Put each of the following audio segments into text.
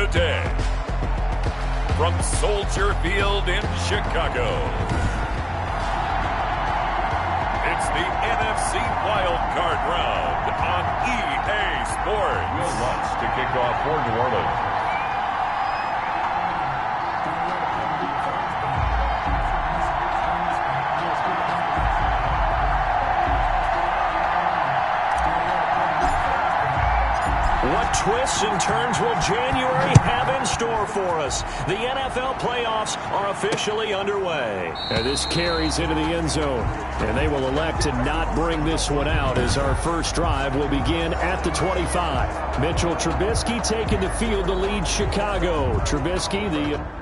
today. From Soldier Field in Chicago, it's the NFC Wild Card Round on EA Sports. Will Lutz to kick off for New Orleans. What twists and turns will January have in store for us? The NFL playoffs are officially underway. And this carries into the end zone. And they will elect to not bring this one out as our first drive will begin at the 25. Mitchell Trubisky taking the field to lead Chicago. Trubisky, the...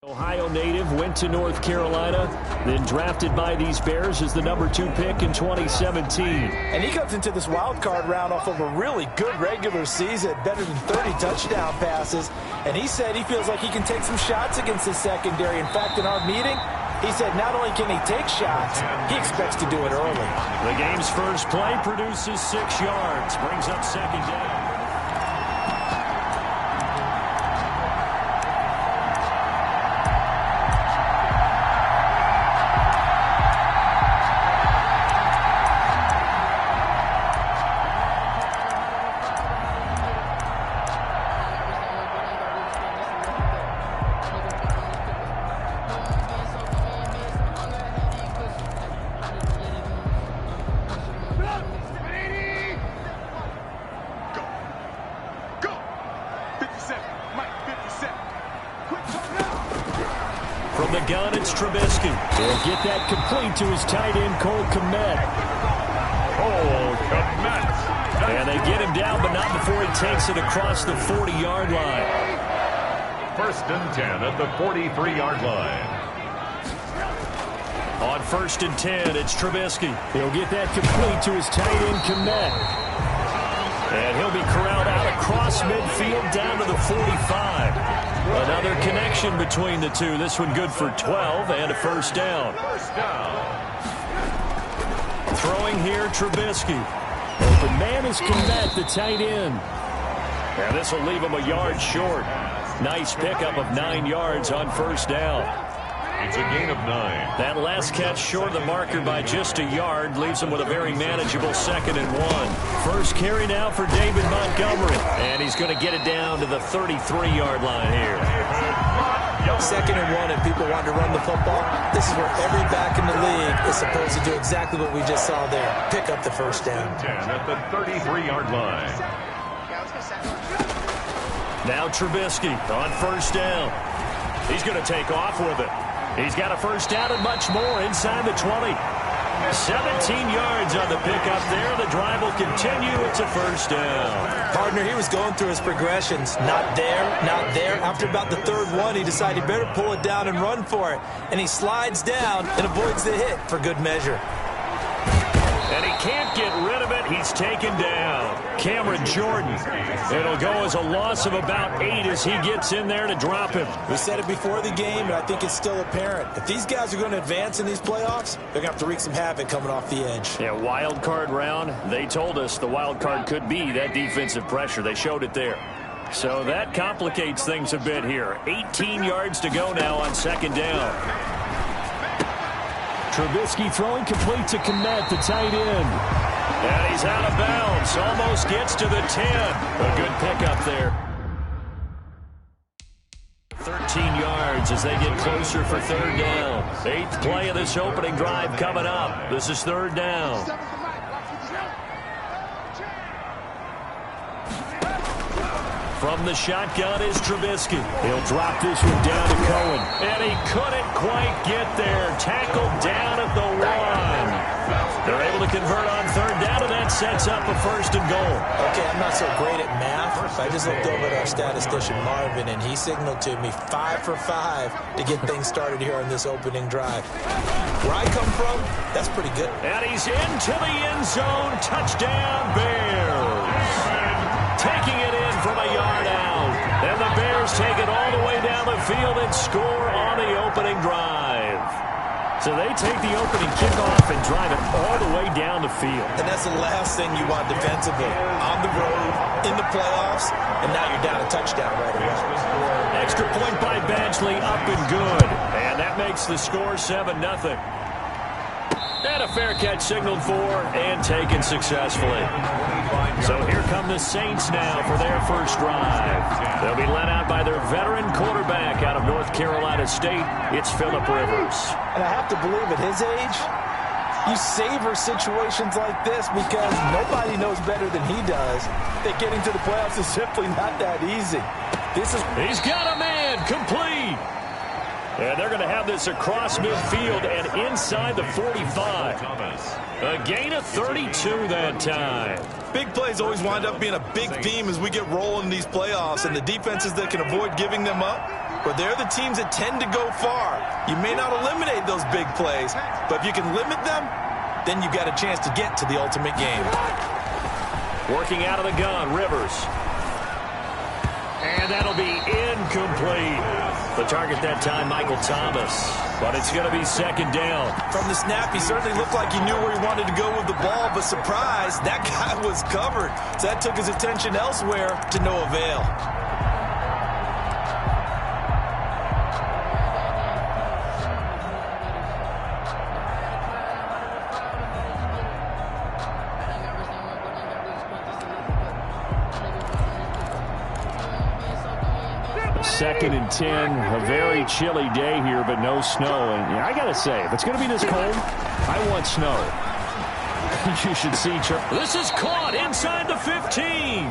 Ohio native, went to North Carolina, then drafted by these Bears as the #2 pick in 2017. And he comes into this wild card round off of a really good regular season, better than 30 touchdown passes. And he said he feels like he can take some shots against the secondary. In fact, in our meeting, he said not only can he take shots, he expects to do it early. The game's first play produces 6 yards, brings up second down. From the gun, it's Trubisky. He'll get that complete to his tight end, Cole Kmet. Cole Kmet. And they get him down, but not before he takes it across the 40-yard line. First and 10 at the 43-yard line. On 1st and 10, it's Trubisky. He'll get that complete to his tight end, Kmet. And he'll be corralled out across midfield down to the 45. Another connection between the two. This one good for 12 and a first down. Throwing here, Trubisky. Open man is Kmet, the tight end. And this will leave him a yard short. Nice pickup of 9 yards on first down. It's a gain of 9. That last catch short of the marker by just a yard leaves him with a very manageable 2nd and 1. First carry now for David Montgomery. And he's going to get it down to the 33-yard line here. 2nd and 1, and people want to run the football. This is where every back in the league is supposed to do exactly what we just saw there. Pick up the first down. 10 at the 33-yard line. Now Trubisky on first down. He's going to take off with it. He's got a first down and much more inside the 20. 17 yards on the pickup there. The drive will continue. It's a first down. Partner, he was going through his progressions. Not there, not there. After about the 3rd one, he decided he better pull it down and run for it. And he slides down and avoids the hit for good measure. And he can't get rid of it. He's taken down. Cameron Jordan. It'll go as a loss of about 8 as he gets in there to drop him. We said it before the game, and I think it's still apparent. If these guys are going to advance in these playoffs, they're going to have to wreak some havoc coming off the edge. Yeah, wild card round. They told us the wild card could be that defensive pressure. They showed it there. So that complicates things a bit here. 18 yards to go now on 2nd down. Trubisky throwing complete to Kmet, the tight end. And he's out of bounds. Almost gets to the 10. A good pickup there. 13 yards as they get closer for 3rd down. 8th play of this opening drive coming up. This is 3rd down. From the shotgun is Trubisky. He'll drop this one down to Cohen. And he couldn't quite get there. Tackled down at the 1. They're able to convert on 3rd down, and that sets up a 1st and goal. Okay, I'm not so great at math. I just looked over at our statistician, Marvin, and he signaled to me 5 for 5 to get things started here on this opening drive. Where I come from, that's pretty good. And he's into the end zone. Touchdown, Bears. Taking it in from a yard out. And the Bears take it all the way down the field and score on the opening drive. So they take the opening kickoff and drive it all the way down the field. And that's the last thing you want defensively. On the road, in the playoffs, and now you're down a touchdown right away. Extra point by Badgley, up and good. And that makes the score 7-0. And a fair catch signaled for and taken successfully. So here come the Saints now for their first drive. They'll be led out by their veteran quarterback out of North Carolina State. It's Phillip Rivers. And I have to believe at his age, you savor situations like this because nobody knows better than he does that getting to the playoffs is simply not that easy. He's got a man, complete. And they're going to have this across midfield and inside the 45. A gain of 32 that time. Big plays always wind up being a big theme as we get rolling in these playoffs, and the defenses that can avoid giving them up, but they're the teams that tend to go far. You may not eliminate those big plays, but if you can limit them, then you've got a chance to get to the ultimate game. Working out of the gun, Rivers. And that'll be incomplete. The target that time, Michael Thomas. But it's going to be 2nd down. From the snap, he certainly looked like he knew where he wanted to go with the ball, but surprise, that guy was covered. So that took his attention elsewhere to no avail. Second and 10, a very chilly day here, but no snow. And I got to say, if it's going to be this cold, I want snow. You should see. This is caught inside the 15.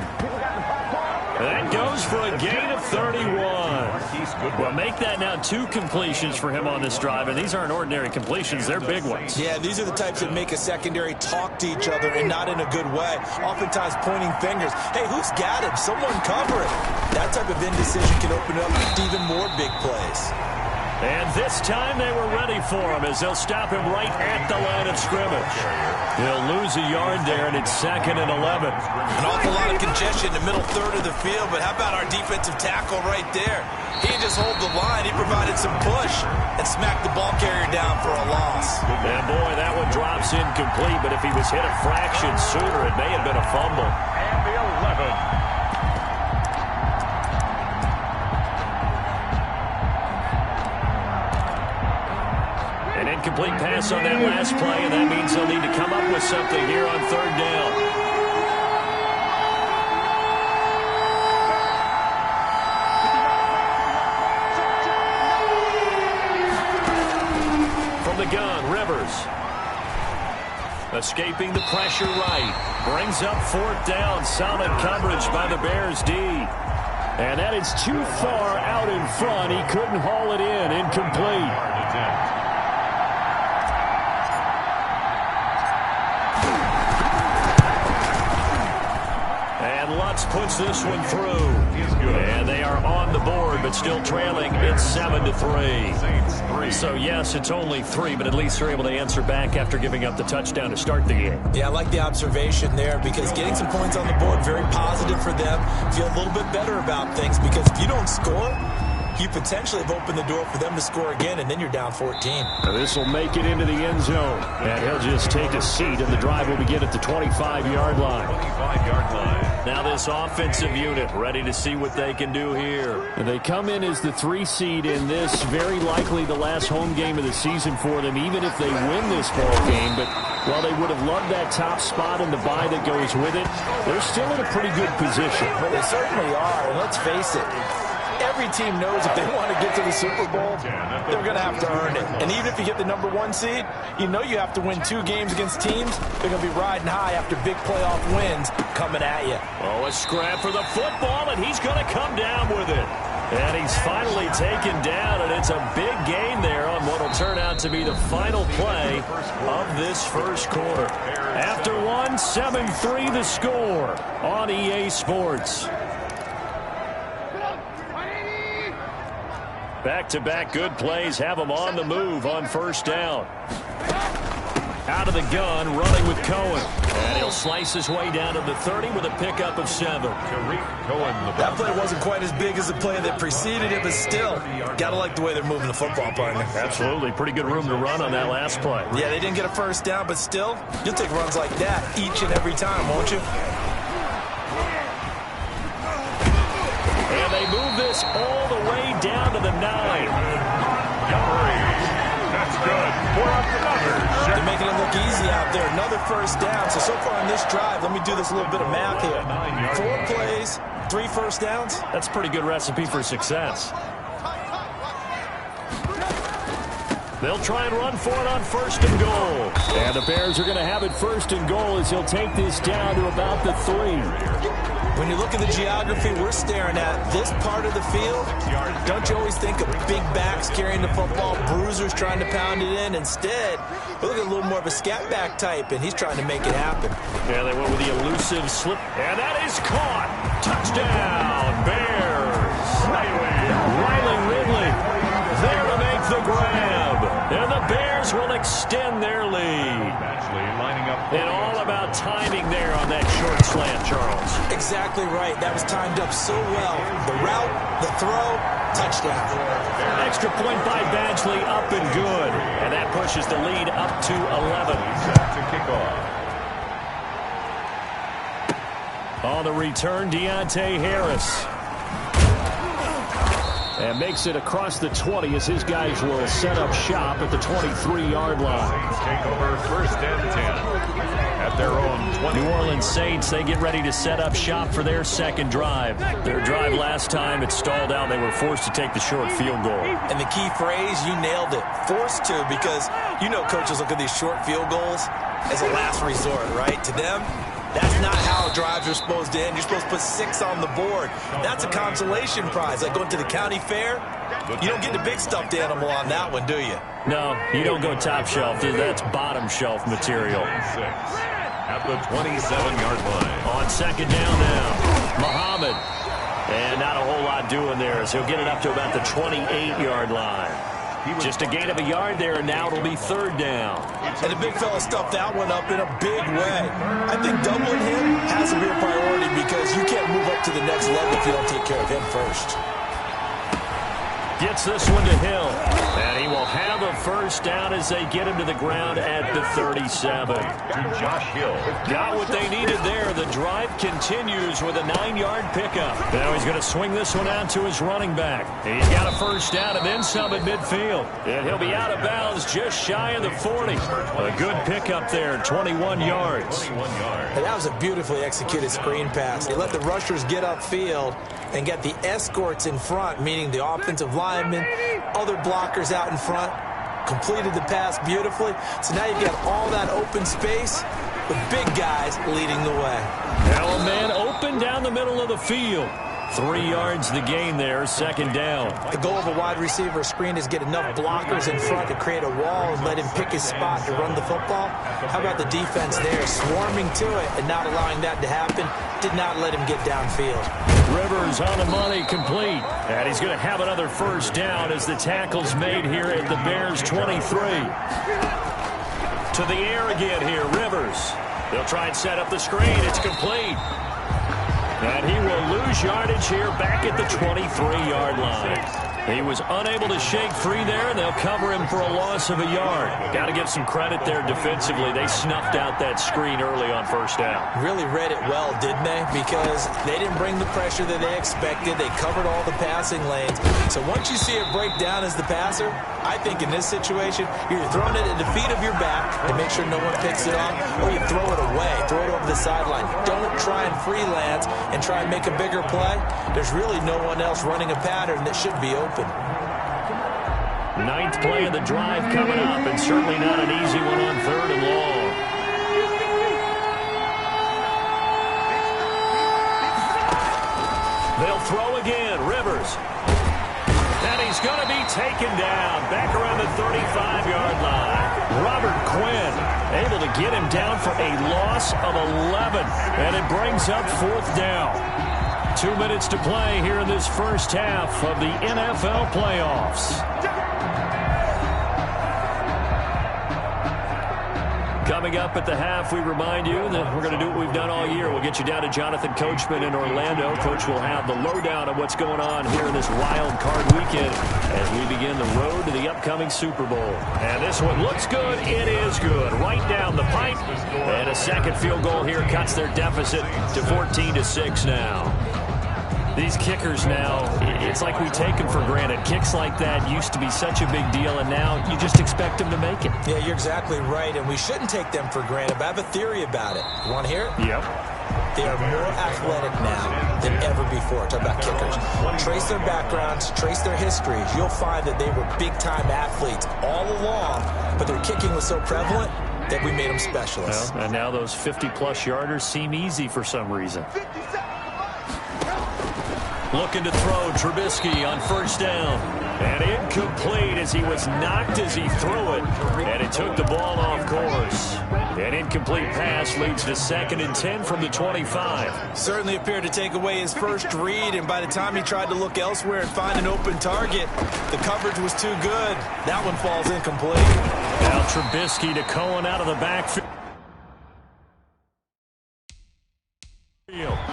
That goes for a gain of 31. Well, make that now 2 completions for him on this drive, and these aren't ordinary completions. They're big ones. Yeah, these are the types that make a secondary talk to each other and not in a good way. Oftentimes pointing fingers. Hey, who's got him? Someone cover it. That type of indecision can open up even more big plays. And this time they were ready for him as they'll stop him right at the line of scrimmage. He'll lose a yard there, and it's 2nd and 11. An awful lot of congestion in the middle third of the field, but how about our defensive tackle right there? He didn't just hold the line. He provided some push and smacked the ball carrier down for a loss. And, boy, that one drops incomplete, but if he was hit a fraction sooner, it may have been a fumble. And the 11. An incomplete pass on that last play, and that means they'll need to come up with something here on 3rd down. From the gun, Rivers. Escaping the pressure right. Brings up 4th down. Solid coverage by the Bears D. And that is too far out in front. He couldn't haul it in. Incomplete. Lutz puts this one through. And they are on the board, but still trailing. It's 7-3. So, yes, it's only 3, but at least they're able to answer back after giving up the touchdown to start the game. Yeah, I like the observation there because getting some points on the board, very positive for them. Feel a little bit better about things because if you don't score, you potentially have opened the door for them to score again, and then you're down 14. This will make it into the end zone. And he'll just take a seat, and the drive will begin at the 25-yard line. 25-yard line. Now this offensive unit ready to see what they can do here. And they come in as the 3 seed in this, very likely the last home game of the season for them, even if they win this ball game. But while they would have loved that top spot and the bye that goes with it, they're still in a pretty good position. Well, they certainly are, and let's face it. Every team knows if they want to get to the Super Bowl, they're going to have to earn it. And even if you get the number 1 seed, you know you have to win 2 games against teams. They're going to be riding high after big playoff wins coming at you. Oh, a scrap for the football, and he's going to come down with it. And he's finally taken down, and it's a big gain there on what will turn out to be the final play of this first quarter. After 7-3 the score on EA Sports. Back-to-back good plays have them on the move on 1st down. Out of the gun, running with Cohen. And he'll slice his way down to the 30 with a pickup of 7. That play wasn't quite as big as the play that preceded it, but still, got to like the way they're moving the football, partner. Absolutely. Pretty good room to run on that last play. Yeah, they didn't get a 1st down, but still, you'll take runs like that each and every time, won't you? And they move this all the way down to the 9. That's good for another. They're making it look easy out there. Another 1st down. So far in this drive, let me do this little bit of math here. 4 plays, 3 1st downs. That's a pretty good recipe for success. They'll try and run for it on 1st and goal. And the Bears are going to have it 1st and goal as he'll take this down to about the 3. When you look at the geography we're staring at, this part of the field, don't you always think of big backs carrying the football, bruisers trying to pound it in? Instead, we look at a little more of a scat back type, and he's trying to make it happen. Yeah, they went with the elusive slip, and that is caught. Touchdown, Bears. Riley Ridley there to make the grab. And the Bears will extend their lead. And all about timing there on that short slant, Charles. Exactly right. That was timed up so well. The route, the throw, touchdown. Extra point by Badgley, up and good. And that pushes the lead up to 11. To kick off. On the return, Deontay Harris. And makes it across the 20 as his guys will set up shop at the 23-yard line. Take over 1st and 10 at their own 20. New Orleans Saints, they get ready to set up shop for their 2nd drive. Their drive last time, it stalled out. They were forced to take the short field goal. And the key phrase, you nailed it. Forced to, because you know coaches look at these short field goals as a last resort, right? To them, that's not how drives are supposed to end. You're supposed to put 6 on the board. That's a consolation prize. Like going to the county fair, you don't get the big stuffed animal on that one, do you? No, you don't go top shelf. That's bottom shelf material. At the 27-yard line. On 2nd down now, Muhammad. And not a whole lot doing there as he'll get it up to about the 28-yard line. Just a gain of a yard there, and now it'll be 3rd down. And the big fella stuffed that one up in a big way. I think doubling him has to be a priority because you can't move up to the next level if you don't take care of him first. Gets this one to Hill. And he will have a 1st down as they get him to the ground at the 37. Josh Hill. Got what they needed there. The drive continues with a 9-yard pickup. Now he's going to swing this one out to his running back. He's got a 1st down and then some at midfield. And he'll be out of bounds just shy of the 40. A good pickup there, 21 yards. And that was a beautifully executed screen pass. He let the rushers get upfield and get the escorts in front, meaning the offensive linemen, other blockers out in front, completed the pass beautifully. So now you've got all that open space with big guys leading the way. Now a man open down the middle of the field. 3 yards the gain there, 2nd down. The goal of a wide receiver screen is get enough blockers in front to create a wall and let him pick his spot to run the football. How about the defense there, swarming to it and not allowing that to happen? Did not let him get downfield. Rivers on the money, complete. And he's going to have another 1st down as the tackle's made here at the Bears 23. To the air again here, Rivers. They'll try and set up the screen. It's complete. And he will lose yardage here back at the 23-yard line. He was unable to shake free there, and they'll cover him for a loss of a yard. Got to give some credit there defensively. They snuffed out that screen early on 1st down. Really read it well, didn't they? Because they didn't bring the pressure that they expected. They covered all the passing lanes. So once you see it break down as the passer, I think in this situation, you're throwing it at the feet of your back to make sure no one picks it off, or you throw it away, throw it over the sideline. Don't try and freelance and try and make a bigger play. There's really no one else running a pattern that should be open. 9th play of the drive coming up, and certainly not an easy one on 3rd and long. They'll throw again, Rivers. And he's going to be taken down back around the 35-yard line. Robert Quinn able to get him down for a loss of 11, and it brings up 4th down. 2 minutes to play here in this 1st half of the NFL playoffs. Coming up at the half, we remind you that we're going to do what we've done all year. We'll get you down to Jonathan Coachman in Orlando. Coach will have the lowdown of what's going on here in this wild card weekend as we begin the road to the upcoming Super Bowl. And this one looks good. It is good. Right down the pipe. And a 2nd field goal here cuts their deficit to 14-6 now. These kickers now, it's like we take them for granted. Kicks like that used to be such a big deal, and now you just expect them to make it. Yeah, you're exactly right, and we shouldn't take them for granted, but I have a theory about it. You want to hear it? Yep. They are more athletic now than ever before. Talk about kickers. Trace their backgrounds, trace their histories. You'll find that they were big-time athletes all along, but their kicking was so prevalent that we made them specialists. Well, and now those 50-plus yarders seem easy for some reason. Looking to throw, Trubisky on 1st down. And incomplete as he was knocked as he threw it. And it took the ball off course. An incomplete pass leads to 2nd and 10 from the 25. Certainly appeared to take away his first read, and by the time he tried to look elsewhere and find an open target, the coverage was too good. That one falls incomplete. Now Trubisky to Cohen out of the backfield.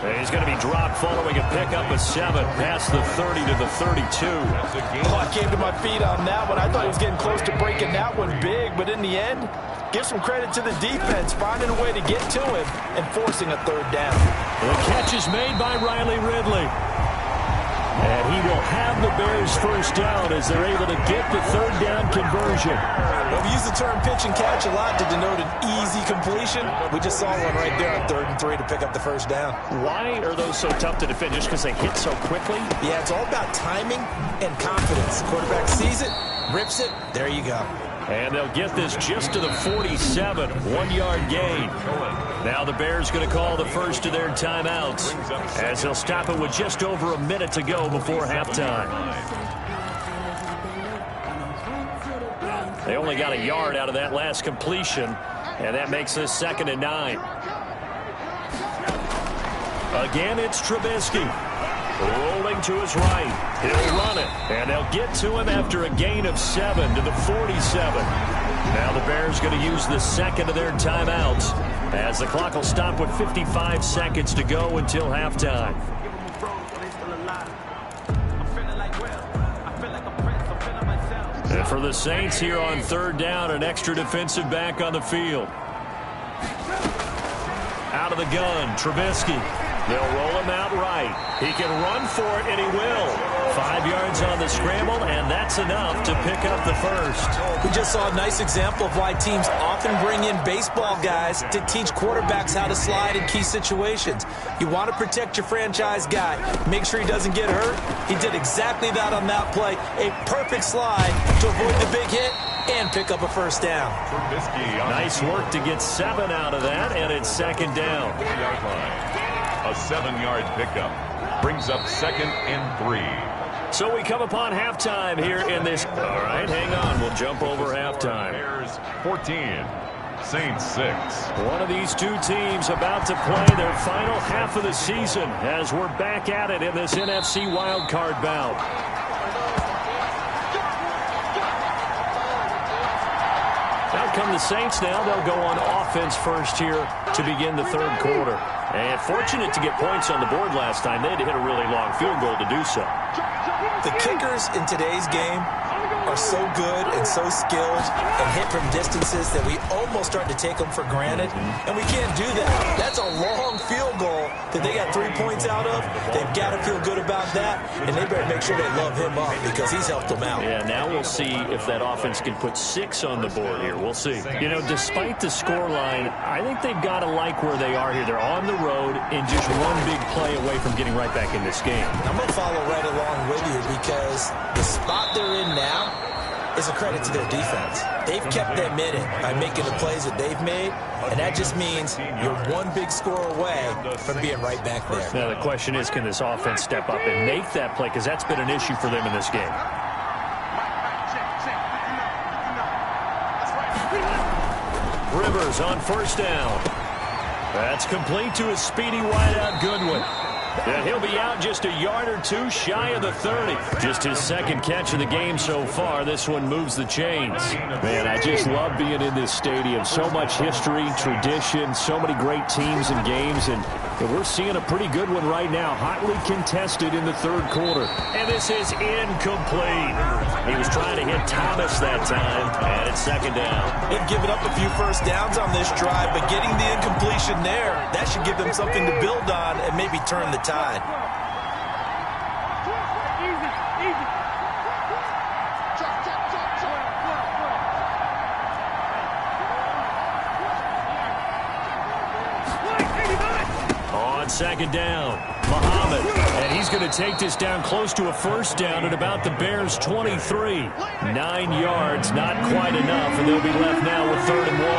And he's going to be dropped following a pickup of 7 past the 30 to the 32. Oh, I came to my feet on that one. I thought he was getting close to breaking that one big, but in the end, give some credit to the defense, finding a way to get to him and forcing a 3rd down. The catch is made by Riley Ridley. And he will have the Bears' 1st down as they're able to get the 3rd down conversion. Well, we use the term pitch and catch a lot to denote an easy completion. We just saw one right there on 3rd and 3 to pick up the 1st down. Why are those so tough to defend? Just because they hit so quickly? Yeah, it's all about timing and confidence. Quarterback sees it, rips it, there you go. And they'll get this just to the 47, 1-yard gain. Now the Bears going to call the first of their timeouts as they'll stop it with just over a minute to go before halftime. They only got a yard out of that last completion, and that makes this 2nd and 9. Again, it's Trubisky. Rolling to his right. He'll run it. And they'll get to him after a gain of 7 to the 47. Now the Bears going to use the second of their timeouts as the clock will stop with 55 seconds to go until halftime. And for the Saints here on third down, an extra defensive back on the field. Out of the gun, Trubisky. They'll roll him out right. He can run for it, and he will. 5 yards on the scramble, and that's enough to pick up the first. We just saw a nice example of why teams often bring in baseball guys to teach quarterbacks how to slide in key situations. You want to protect your franchise guy. Make sure he doesn't get hurt. He did exactly that on that play. A perfect slide to avoid the big hit and pick up a first down. Nice work to get 7 out of that, and it's second down. A 7-yard pickup brings up 2nd and 3. So we come upon halftime here in this. All right, hang on. We'll jump over halftime. Bears 14, Saints 6. One of these two teams about to play their final half of the season as we're back at it in this NFC wildcard bout. Out come the Saints now. They'll go on offense first here to begin the third quarter. And fortunate to get points on the board last time. They had to hit a really long field goal to do so. The kickers in today's game are so good and so skilled and hit from distances that we almost start to take them for granted. And we can't do that. That's a long field goal that they got 3 points out of. They've got to feel good about that, and they better make sure they love him up because he's helped them out. Yeah, now we'll see if that offense can put 6 on the board here. We'll see. You know, despite the scoreline, I think they've got to like where they are here. They're on the road and just one big play away from getting right back in this game. I'm going to follow right along with you because the spot they're in now is a credit to their defense. They've kept them in it by making the plays that they've made, and that just means you're one big score away from being right back there. Now the question is, can this offense step up and make that play? Because that's been an issue for them in this game. Rivers on first down. That's complete to a speedy wideout Goodwin. And he'll be out just a yard or two shy of the 30. Just his second catch of the game so far. This one moves the chains. Man, I just love being in this stadium. So much history, tradition, so many great teams and games. And we're seeing a pretty good one right now. Hotly contested in the third quarter. And this is incomplete. He was trying to hit Thomas that time. And it's second down. They've given up a few first downs on this drive, but getting the incompletion there, that should give them something to build on and maybe turn the tide. On second down, Muhammad, and he's going to take this down close to a first down at about the Bears' 23. 9 yards, not quite enough, and they'll be left now with 3rd and 1.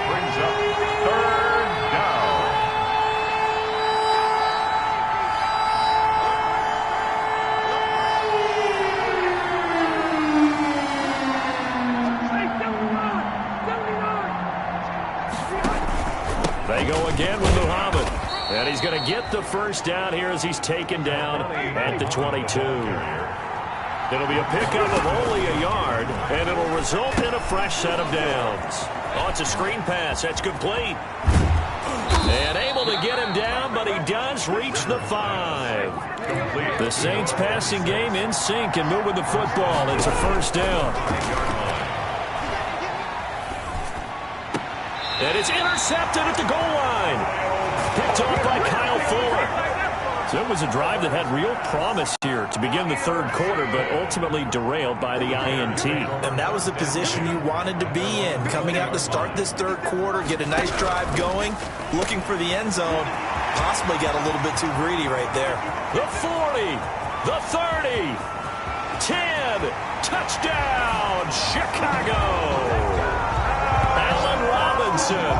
Brings up 3rd down. They go again with Muhammad. And he's going to get the first down here as he's taken down at the 22. It'll be a pickup of only a yard, and it'll result in a fresh set of downs. Oh, it's a screen pass. That's complete. And able to get him down, but he does reach the 5. The Saints passing game in sync and moving the football. It's a first down. And it's intercepted at the goal line. Picked off by Kyle Fuller. So it was a drive that had real promise here to begin the third quarter, but ultimately derailed by the INT. And that was the position you wanted to be in, coming out to start this third quarter, get a nice drive going, looking for the end zone. Possibly got a little bit too greedy right there. The 40, the 30, 10, touchdown, Chicago. Allen Robinson,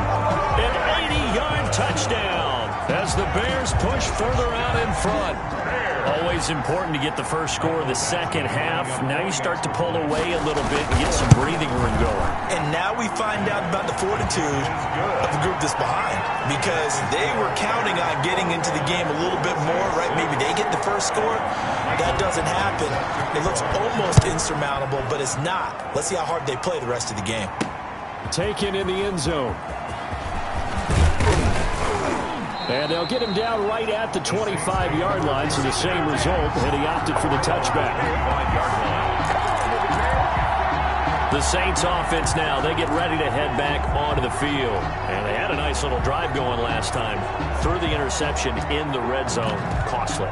an 80-yard touchdown as the the Bears push further out in front. Always important to get the first score of the second half. Now you start to pull away a little bit and get some breathing room going. And now we find out about the fortitude of the group that's behind, because they were counting on getting into the game a little bit more, right? Maybe they get the first score. That doesn't happen. It looks almost insurmountable, but it's not. Let's see how hard they play the rest of the game. Taken in the end zone. And they'll get him down right at the 25-yard line, so the same result, and he opted for the touchback. The Saints offense now, they get ready to head back onto the field. And they had a nice little drive going last time. Threw the interception in the red zone. Costly.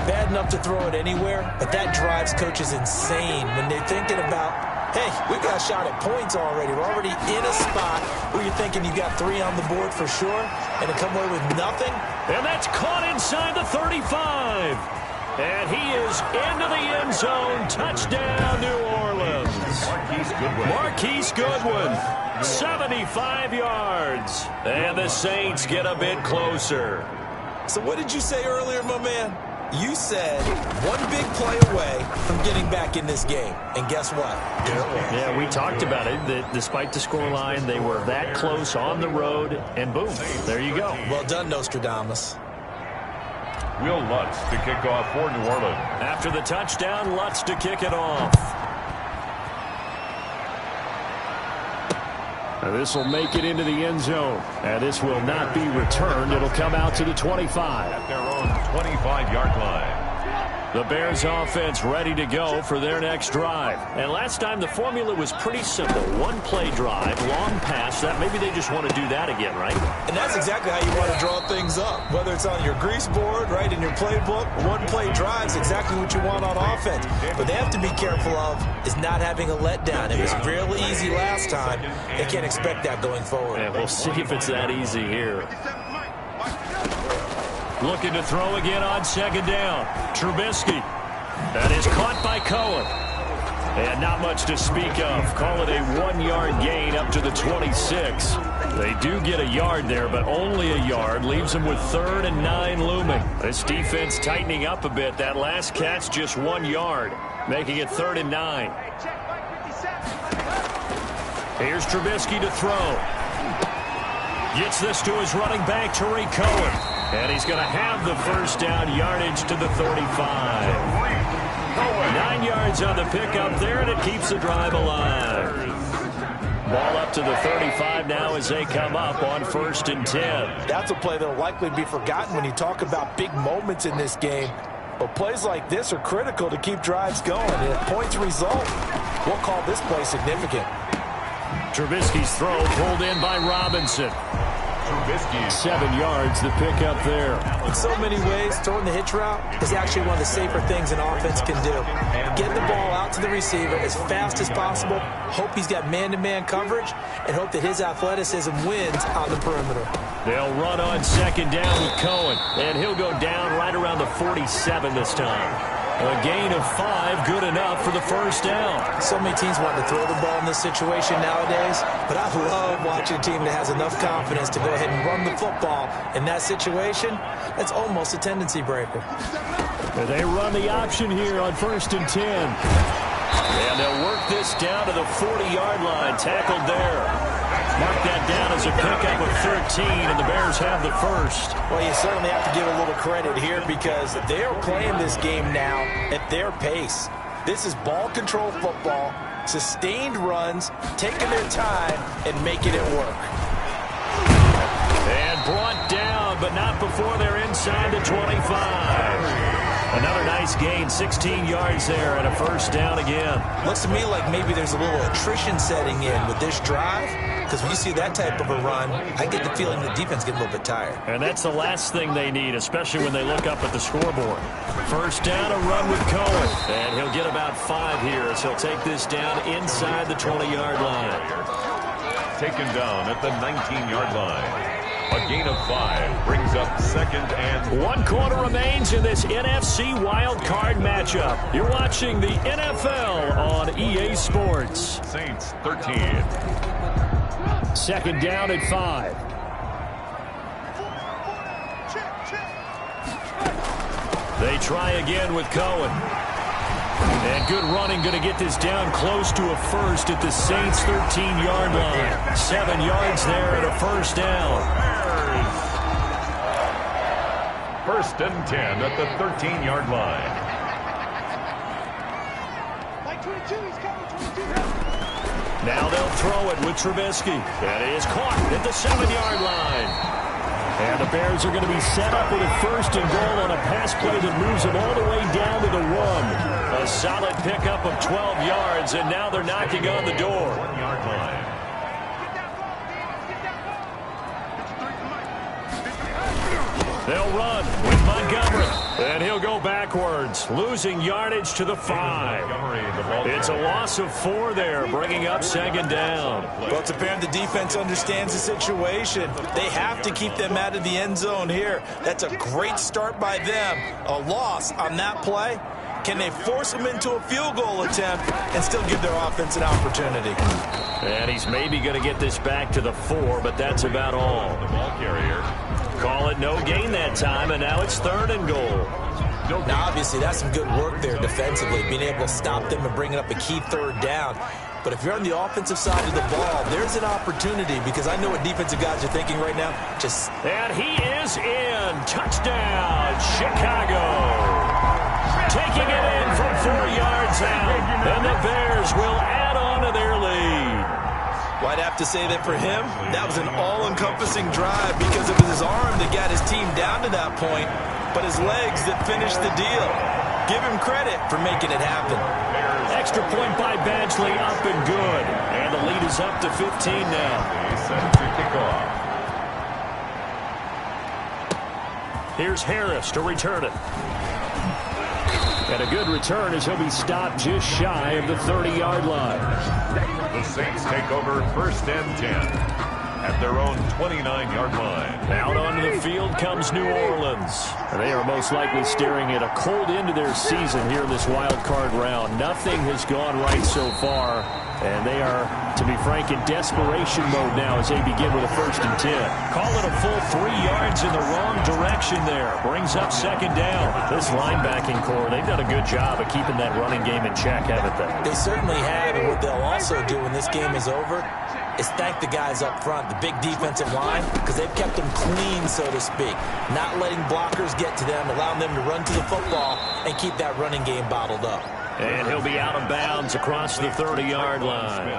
Bad enough to throw it anywhere, but that drives coaches insane when they're thinking about, hey, we got a shot at points already. We're already in a spot where you're thinking you got 3 on the board for sure, and to come away with nothing. And that's caught inside the 35. And he is into the end zone. Touchdown, New Orleans. Marquise Goodwin, 75 yards. And the Saints get a bit closer. So what did you say earlier, my man? You said one big play away from getting back in this game. And guess what? Yeah, we talked about it. That despite the scoreline, they were that close on the road. And boom, there you go. Well done, Nostradamus. Will Lutz to kick off for New Orleans. After the touchdown, Lutz to kick it off. This will make it into the end zone. And this will not be returned. It'll come out to the 25. At their own 25-yard line. The Bears offense ready to go for their next drive. And last time the formula was pretty simple. One play drive, long pass. That maybe they just want to do that again, right? And that's exactly how you want to draw things up. Whether it's on your grease board, right, in your playbook, one play drive's exactly what you want on offense. But they have to be careful of is not having a letdown. It was real easy last time. They can't expect that going forward. And we'll see if it's that easy here. Looking to throw again on second down. Trubisky. That is caught by Cohen. And not much to speak of. Call it a 1-yard gain up to the 26. They do get a yard there, but only a yard. Leaves them with 3rd and 9 looming. This defense tightening up a bit. That last catch just 1 yard, making it 3rd and 9. Here's Trubisky to throw. Gets this to his running back, Tariq Cohen. And he's going to have the first down, yardage to the 35. 9 yards on the pickup there, and it keeps the drive alive. Ball up to the 35 now as they come up on 1st and 10. That's a play that will likely be forgotten when you talk about big moments in this game. But plays like this are critical to keep drives going. And if points result, we'll call this play significant. Trubisky's throw pulled in by Robinson. Trubisky. 7 yards, the pickup there. In so many ways, throwing the hitch route is actually one of the safer things an offense can do. Get the ball out to the receiver as fast as possible, hope he's got man-to-man coverage, and hope that his athleticism wins on the perimeter. They'll run on second down with Cohen, and he'll go down right around the 47 this time. A gain of 5, good enough for the first down. So many teams want to throw the ball in this situation nowadays, but I love watching a team that has enough confidence to go ahead and run the football. In that situation, that's almost a tendency breaker. And they run the option here on 1st and 10. And they'll work this down to the 40-yard line, tackled there. Mark that down as a pickup of 13, and the Bears have the first. Well, you certainly have to give a little credit here because they're playing this game now at their pace. This is ball control football, sustained runs, taking their time, and making it work. And brought down, but not before they're inside the 25. Another nice gain, 16 yards there, and a first down again. Looks to me like maybe there's a little attrition setting in with this drive, because when you see that type of a run, I get the feeling the defense gets a little bit tired. And that's the last thing they need, especially when they look up at the scoreboard. First down, a run with Cohen. And he'll get about 5 here as he'll take this down inside the 20-yard line. Taken down at the 19-yard line. A gain of 5 brings up 2nd and 1 quarter remains in this NFC Wild Card matchup. You're watching the NFL on EA Sports. Saints 13. 2nd down at 5. They try again with Cohen. And good running, going to get this down close to a first at the Saints' 13-yard line. 7 yards there and a first down. First and 10 at the 13-yard line. Now they'll throw it with Trubisky. That is caught at the 7-yard line. And the Bears are going to be set up with a first and goal on a pass play that moves them all the way down to the 1. A solid pickup of 12 yards, and now they're knocking on the door. 1-yard line. They'll run with Montgomery. And he'll go backwards, losing yardage to the 5. It's a loss of 4 there, bringing up second down. Well, it's apparent the defense understands the situation. They have to keep them out of the end zone here. That's a great start by them. A loss on that play. Can they force them into a field goal attempt and still give their offense an opportunity? And he's maybe going to get this back to the 4, but that's about all. The ball carrier. Call it no gain that time, and now it's 3rd and goal. Now, obviously, that's some good work there defensively, being able to stop them and bringing up a key 3rd down. But if you're on the offensive side of the ball, there's an opportunity, because I know what defensive guys are thinking right now. And he is in. Touchdown, Chicago. Taking it in from 4 yards out, and the Bears will add on to their lead. Well, I'd have to say that for him, that was an all-encompassing drive because it was his arm that got his team down to that point, but his legs that finished the deal. Give him credit for making it happen. Extra point by Badgley, up and good. And the lead is up to 15 now. Set to kick off. Here's Harris to return it. And a good return as he'll be stopped just shy of the 30-yard line. The Saints take over first and 10 at their own 29-yard line. Out onto the field comes New Orleans. They are most likely staring at a cold end to their season here in this wild card round. Nothing has gone right so far, and they are, to be frank, in desperation mode now as they begin with a first and 10. Call it a full 3 yards in the wrong direction there. Brings up second down. This linebacking core, they've done a good job of keeping that running game in check, haven't they? They certainly have, and what they'll also do when this game is over is thank the guys up front, the big defensive line, because they've kept them clean, so to speak. Not letting blockers get to them, allowing them to run to the football and keep that running game bottled up. And he'll be out of bounds across the 30-yard line.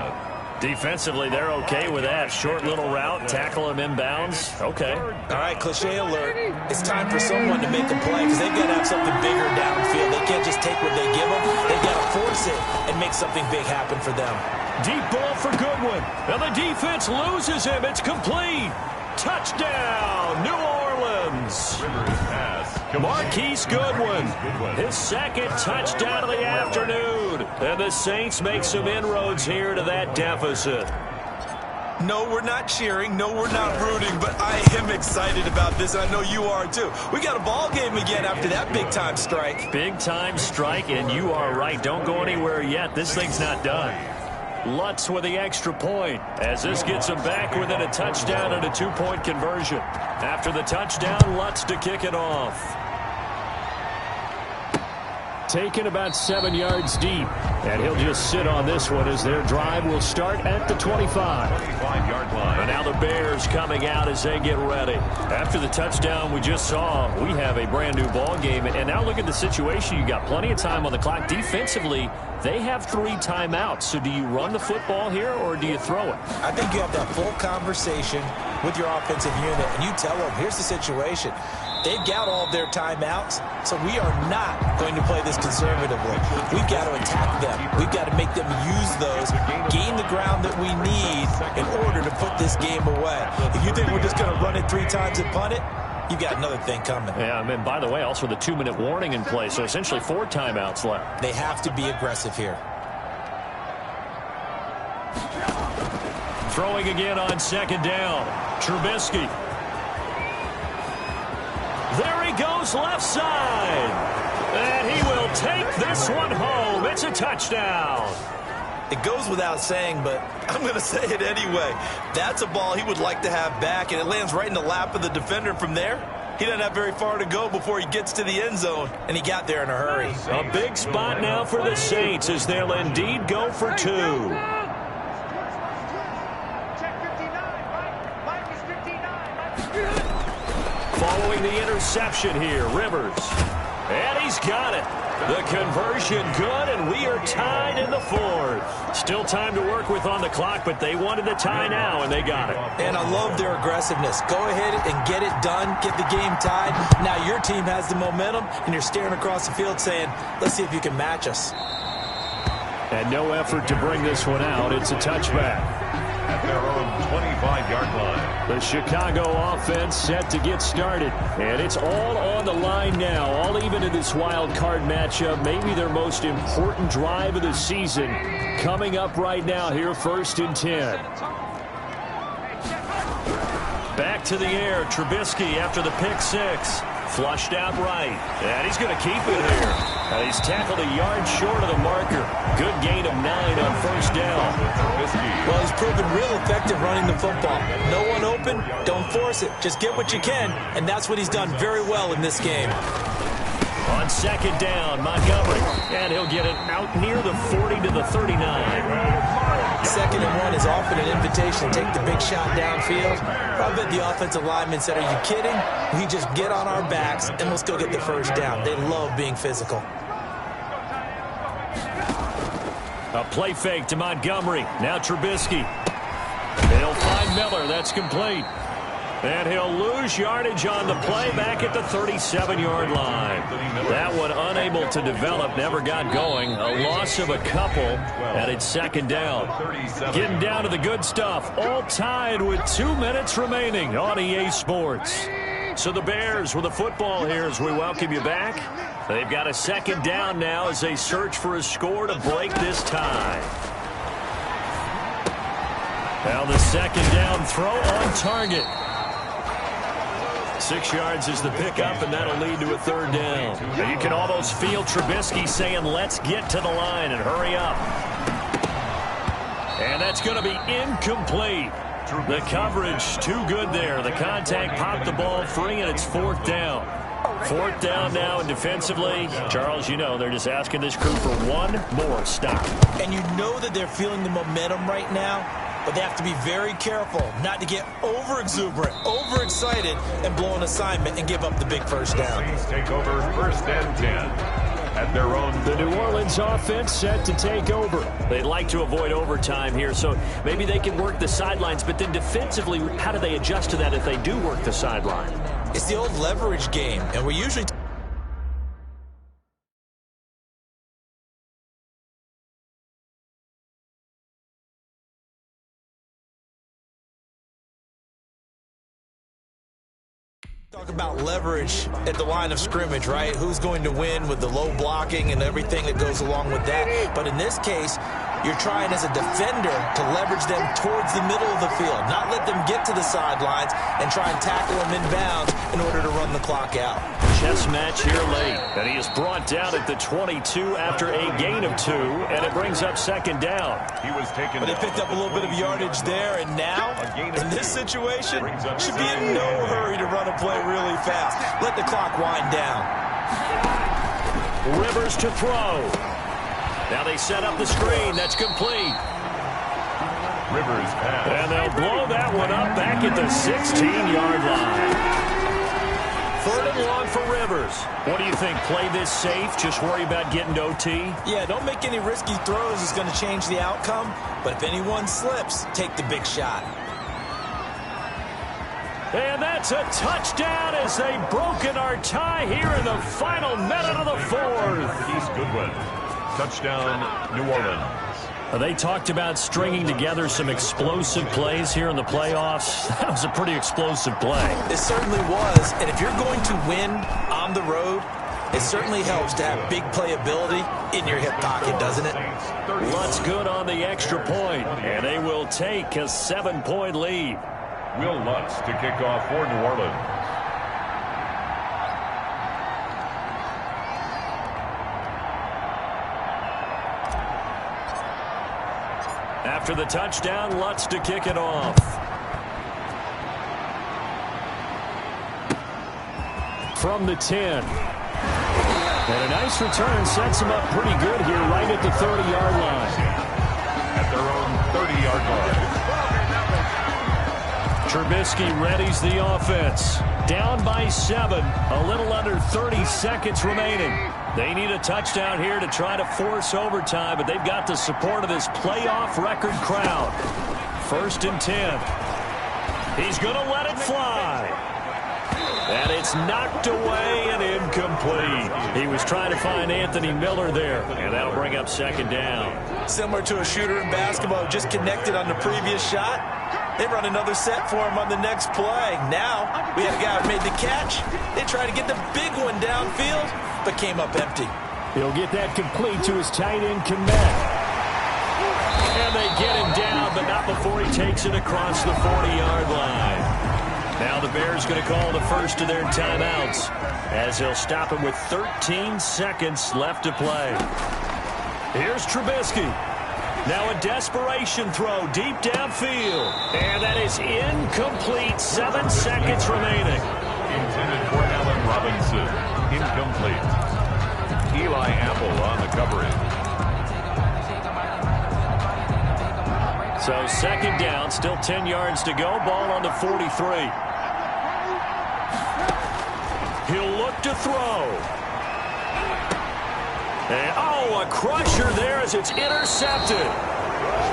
Defensively, they're okay with that. Short little route, tackle him inbounds. Okay. All right, cliche alert. It's time for someone to make a play because they've got to have something bigger downfield. They can't just take what they give them. They've got to force it and make something big happen for them. Deep ball for Goodwin. And the defense loses him. It's complete. Touchdown, New Orleans. Marquise Goodwin, his second touchdown of the afternoon. And the Saints make some inroads here to that deficit. No, we're not cheering. No, we're not rooting. But I am excited about this, and I know you are too. We got a ball game again after that big-time strike. Big-time strike, and you are right. Don't go anywhere yet. This thing's not done. Lutz with the extra point as this gets him back within a touchdown and a 2-point conversion. After the touchdown, Lutz to kick it off. Taken about 7 yards deep, and he'll just sit on this one as their drive will start at the 25-yard line. And now the Bears coming out as they get ready. After the touchdown we just saw, we have a brand new ball game. And now look at the situation. You got plenty of time on the clock. Defensively, they have 3 timeouts. So do you run the football here or do you throw it? I think you have that full conversation with your offensive unit, and you tell them, here's the situation. They've got all of their timeouts, so we are not going to play this conservatively. We've got to attack them. We've got to make them use those, gain the ground that we need in order to put this game away. If you think we're just going to run it 3 times and punt it, you've got another thing coming. Yeah, and by the way, also the 2-minute warning in play, so essentially 4 timeouts left. They have to be aggressive here. Throwing again on second down. Trubisky. There he goes left side. And he will take this one home. It's a touchdown. It goes without saying, but I'm going to say it anyway. That's a ball he would like to have back, and it lands right in the lap of the defender from there. He doesn't have very far to go before he gets to the end zone, and he got there in a hurry. A big spot now for the Saints as they'll indeed go for 2. Following the interception here, Rivers. And he's got it. The conversion good, and we are tied in the 4th. Still time to work with on the clock, but they wanted the tie now, and they got it. And I love their aggressiveness. Go ahead and get it done, get the game tied. Now your team has the momentum, and you're staring across the field saying, let's see if you can match us. And no effort to bring this one out. It's a touchback. At their own 25-yard line. The Chicago offense set to get started. And it's all on the line now, all even in this wild card matchup. Maybe their most important drive of the season coming up right now here, 1st and 10. Back to the air, Trubisky after the pick 6. Flushed out right. And he's going to keep it here. And he's tackled a yard short of the marker. Good gain of 9 on 1st down. Well, he's proven real effective running the football. No one open, don't force it. Just get what you can, and that's what he's done very well in this game. On 2nd down, Montgomery. And he'll get it out near the 40 to the 39. 2nd and 1 is often an invitation to take the big shot downfield. I bet the offensive lineman said, are you kidding? We just get on our backs and let's go get the 1st down. They love being physical. A play fake to Montgomery. Now Trubisky. He'll find Miller. That's complete. And he'll lose yardage on the play back at the 37-yard line. That one unable to develop, never got going. A loss of a couple, and it's 2nd down. Getting down to the good stuff. All tied with 2 minutes remaining on EA Sports. So the Bears with the football here as we welcome you back. They've got a 2nd down now as they search for a score to break this tie. Now the 2nd down throw on target. 6 yards is the pickup, and that'll lead to a 3rd down. And you can almost feel Trubisky saying, let's get to the line and hurry up. And that's going to be incomplete. The coverage too good there. The contact popped the ball free, and it's 4th down. 4th down now, and defensively, Charles, you know, they're just asking this crew for one more stop. And you know that they're feeling the momentum right now, but they have to be very careful not to get over-exuberant, overexcited, and blow an assignment and give up the big 1st down. Saints take over 1st and 10 at their own. The New Orleans offense set to take over. They'd like to avoid overtime here, so maybe they can work the sidelines, but then defensively, how do they adjust to that if they do work the sideline? It's the old leverage game, and we usually talk about leverage at the line of scrimmage, right? Who's going to win with the low blocking and everything that goes along with that. But in this case, you're trying as a defender to leverage them towards the middle of the field, not let them get to the sidelines and try and tackle them in bounds in order to run the clock out. Chess match here late, and he is brought down at the 22 after a gain of 2, and it brings up 2nd down. He was taken. But they picked up a little bit of yardage there, and now, in this situation, should be in no hurry to run a play really fast. Let the clock wind down. Rivers to throw. Now they set up the screen. That's complete. Rivers pass. And they'll blow that one up back at the 16-yard line. 3rd and long for Rivers. What do you think? Play this safe? Just worry about getting to OT? Yeah, don't make any risky throws. It's going to change the outcome. But if anyone slips, take the big shot. And that's a touchdown as they've broken our tie here in the final minute of the 4th. Keith Goodwin. Touchdown, New Orleans. They talked about stringing together some explosive plays here in the playoffs. That was a pretty explosive play. It certainly was. And if you're going to win on the road, it certainly helps to have big playability in your hip pocket, doesn't it? Lutz good on the extra point, and they will take a 7-point lead. Will Lutz to kick off for New Orleans. After the touchdown, Lutz to kick it off. from the 10. And a nice return sets him up pretty good here right at the 30-yard line. At their own 30-yard line. Trubisky readies the offense. Down by 7. A little under 30 seconds remaining. They need a touchdown here to try to force overtime, but they've got the support of this playoff record crowd. 1st and 10. He's going to let it fly. And it's knocked away and incomplete. He was trying to find Anthony Miller there, and that'll bring up 2nd down. Similar to a shooter in basketball, just connected on the previous shot. They run another set for him on the next play. Now, we had a guy who made the catch. They tried to get the big one downfield, but came up empty. He'll get that complete to his tight end, Kmet. And they get him down, but not before he takes it across the 40-yard line. Now the Bears going to call the first of their timeouts, as they'll stop him with 13 seconds left to play. Here's Trubisky. Now a desperation throw deep downfield. And that is incomplete. 7 seconds remaining. Intended for Allen Robinson. Incomplete. Eli Apple on the coverage. So 2nd down, still 10 yards to go. Ball on the 43. He'll look to throw. And, a crusher there as it's intercepted.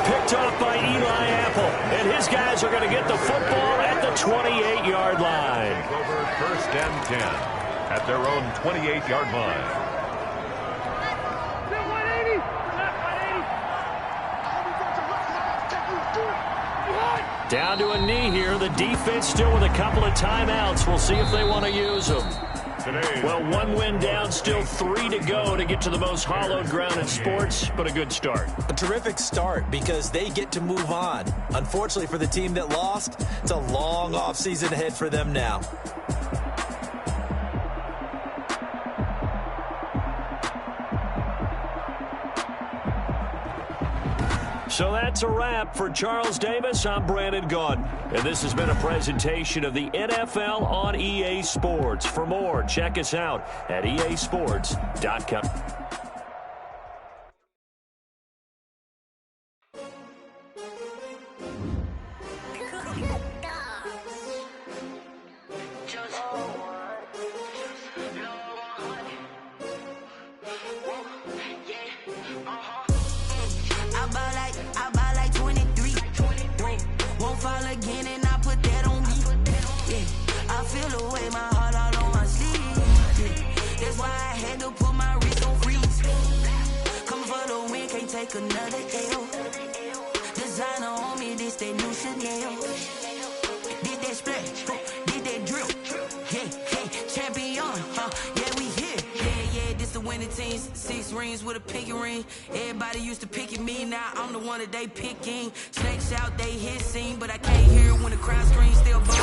Picked off by Eli Apple. And his guys are going to get the football at the 28-yard line. Over 1st and 10 at their own 28-yard line. Down to a knee here. The defense still with a couple of timeouts. We'll see if they want to use them. Well, 1 win down, still 3 to go to get to the most hallowed ground in sports, but a good start. A terrific start because they get to move on. Unfortunately for the team that lost, it's a long offseason ahead for them now. So that's a wrap for Charles Davis. I'm Brandon Gaudin, and this has been a presentation of the NFL on EA Sports. For more, check us out at easports.com. Another L. Designer on me, this that new Chanel. Did that splash, did that drill. Hey, champion, yeah, we here. Yeah, this the winning teams. 6 rings with a pinky ring. Everybody used to picking me, now I'm the one that they picking. Snakes out, they hissing, but I can't hear when the crowd screams. Still both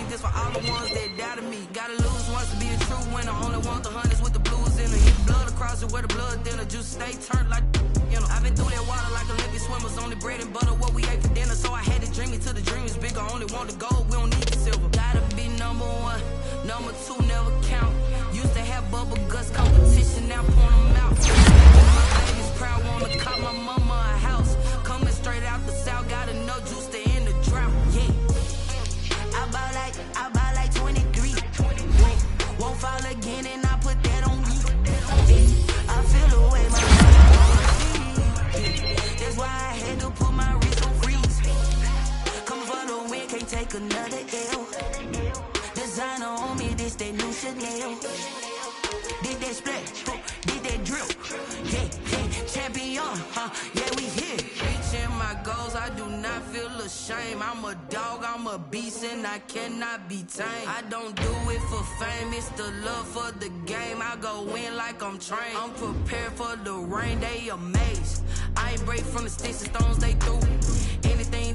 this for all the ones that doubted me. Gotta lose once to be the true winner. Only want the hunters with the blues in the hit blood across it where the blood thinner. Juice stay turned like, you know. I've been through that water like Olympic swimmers. Only bread and butter what we ate for dinner. So I had to dream it till the dream is bigger. Only want the gold, we don't need the silver. Gotta be number 1, number 2 never count. Used to have bubble guts competition, now point them out. My baby's proud, wanna call my mama a house. Coming straight out the south, gotta know juice to end the drought. Yeah. I buy like 23. Won't fall again and I put that on me. I feel the way my heart. That's why I had to put my wrist on freeze. Come for the win, can't take another L. Designer on me, this that new Chanel. Did that splash, did that drill. Yeah, champion, yeah, we here. Reaching my goals, I do not feel ashamed. I'm a dog, I'm a beast, and I cannot be tamed. I don't do it for fame, it's the love for the game. I go in like I'm trained. I'm prepared for the rain, they amazed. I ain't break from the sticks and stones they threw. Anything